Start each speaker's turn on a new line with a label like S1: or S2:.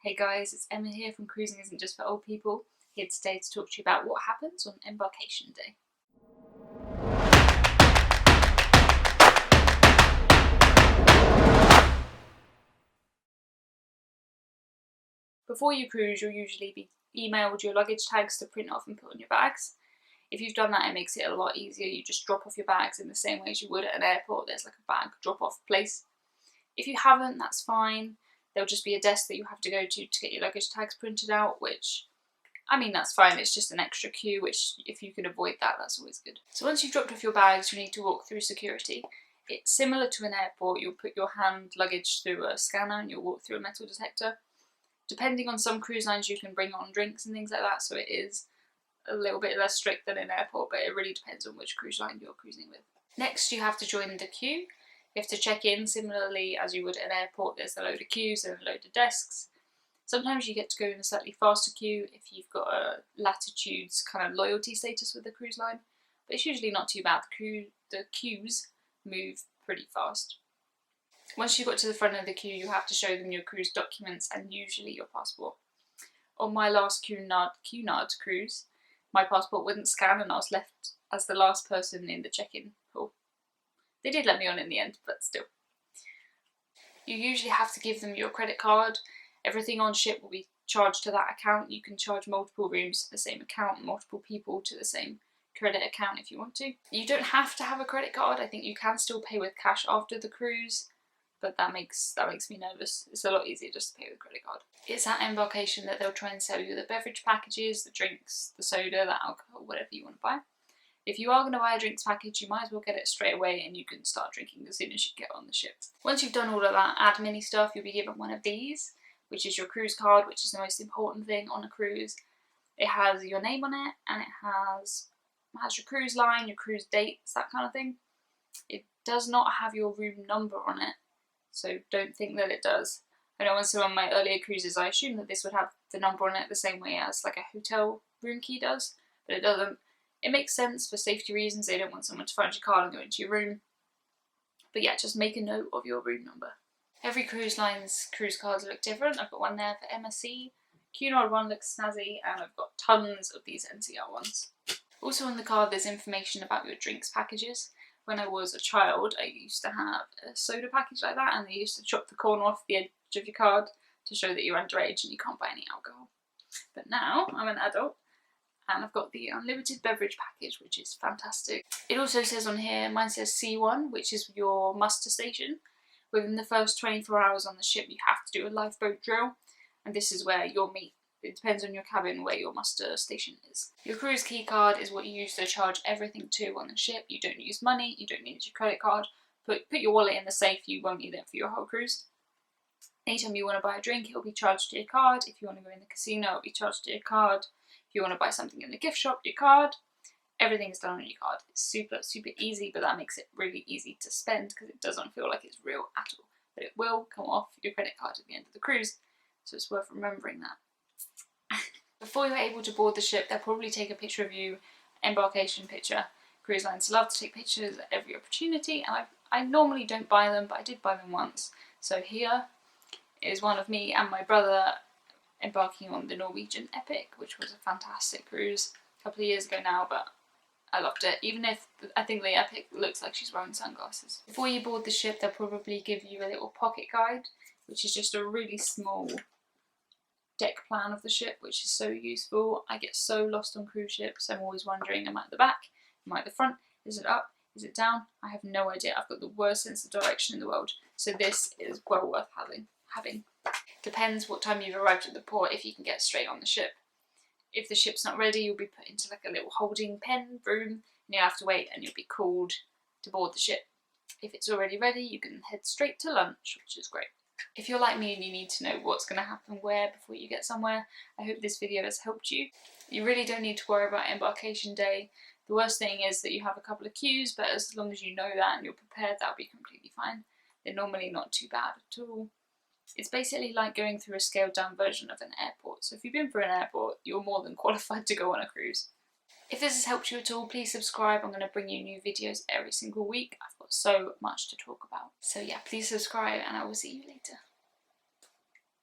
S1: Hey guys, it's Emma here from Cruising Isn't Just for Old People, here today to talk to you about what happens on Embarkation Day. Before you cruise, you'll usually be emailed your luggage tags to print off and put on your bags. If you've done that, it makes it a lot easier. You just drop off your bags in the same way as you would at an airport. There's like a bag drop-off place. If you haven't, that's fine. There'll just be a desk that you have to go to get your luggage tags printed out, which, I mean, that's fine. It's just an extra queue, which if you can avoid that, that's always good. So once you've dropped off your bags, you need to walk through security. It's similar to an airport. You'll put your hand luggage through a scanner and you'll walk through a metal detector. Depending on some cruise lines, you can bring on drinks and things like that, so it is a little bit less strict than an airport, but it really depends on which cruise line you're cruising with. Next, you have to join the queue. You have to check in similarly as you would at an airport. There's a load of queues and a load of desks. Sometimes you get to go in a slightly faster queue if you've got a latitudes kind of loyalty status with the cruise line, but it's usually not too bad. The queues move pretty fast. Once you got to the front of the queue, you have to show them your cruise documents and usually your passport. On my last Cunard cruise, my passport wouldn't scan and I was left as the last person in the check-in hall. They did let me on in the end, but still. You usually have to give them your credit card. Everything on ship will be charged to that account. You can charge multiple rooms to the same account, multiple people to the same credit account if you want to. You don't have to have a credit card. I think you can still pay with cash after the cruise, but that makes me nervous. It's a lot easier just to pay with a credit card. It's at Embarkation that they'll try and sell you the beverage packages, the drinks, the soda, the alcohol, whatever you want to buy. If you are going to buy a drinks package, you might as well get it straight away and you can start drinking as soon as you get on the ship. Once you've done all of that admin stuff, you'll be given one of these, which is your cruise card, which is the most important thing on a cruise. It has your name on it and it has your cruise line, your cruise dates, that kind of thing. It does not have your room number on it, so don't think that it does. I know on some of my earlier cruises I assumed that this would have the number on it the same way as like a hotel room key does, but it doesn't. It makes sense for safety reasons. They don't want someone to find your card and go into your room. But yeah, just make a note of your room number. Every cruise line's cruise cards look different. I've got one there for MSC. Cunard one looks snazzy, and I've got tons of these NCR ones. Also on the card there's information about your drinks packages. When I was a child, I used to have a soda package like that, and they used to chop the corner off the edge of your card to show that you're underage and you can't buy any alcohol. But now I'm an adult and I've got the unlimited beverage package, which is fantastic. It also says on here, mine says C1, which is your muster station. Within the first 24 hours on the ship, you have to do a lifeboat drill, and this is where you'll meet. It depends on your cabin where your muster station is. Your cruise key card is what you use to charge everything to on the ship. You don't use money, you don't need your credit card. Put your wallet in the safe, you won't need it for your whole cruise. Anytime you want to buy a drink, it'll be charged to your card. If you want to go in the casino, it'll be charged to your card. If you want to buy something in the gift shop, your card. Everything's done on your card. It's super, super easy, but that makes it really easy to spend because it doesn't feel like it's real at all. But it will come off your credit card at the end of the cruise, so it's worth remembering that. Before you're able to board the ship, they'll probably take a picture of you, embarkation picture. Cruise lines love to take pictures at every opportunity, and I normally don't buy them, but I did buy them once. So here is one of me and my brother embarking on the Norwegian Epic, which was a fantastic cruise a couple of years ago now, but I loved it, even if I think the Epic looks like she's wearing sunglasses. Before you board the ship, they'll probably give you a little pocket guide, which is just a really small deck plan of the ship, which is so useful. I get so lost on cruise ships. I'm always wondering, am I at the back? Am I at the front? Is it up? Is it down? I have no idea. I've got the worst sense of direction in the world, so this is well worth having. Depends what time you've arrived at the port if you can get straight on the ship. If the ship's not ready, you'll be put into like a little holding pen room and you'll have to wait and you'll be called to board the ship. If it's already ready, you can head straight to lunch, which is great. If you're like me and you need to know what's going to happen where before you get somewhere, I hope this video has helped you. You really don't need to worry about Embarkation Day. The worst thing is that you have a couple of queues, but as long as you know that and you're prepared, that'll be completely fine. They're normally not too bad at all. It's basically like going through a scaled down version of an airport. So if you've been through an airport, you're more than qualified to go on a cruise. If this has helped you at all, please subscribe. I'm going to bring you new videos every single week. I've got so much to talk about. So yeah, please subscribe and I will see you later.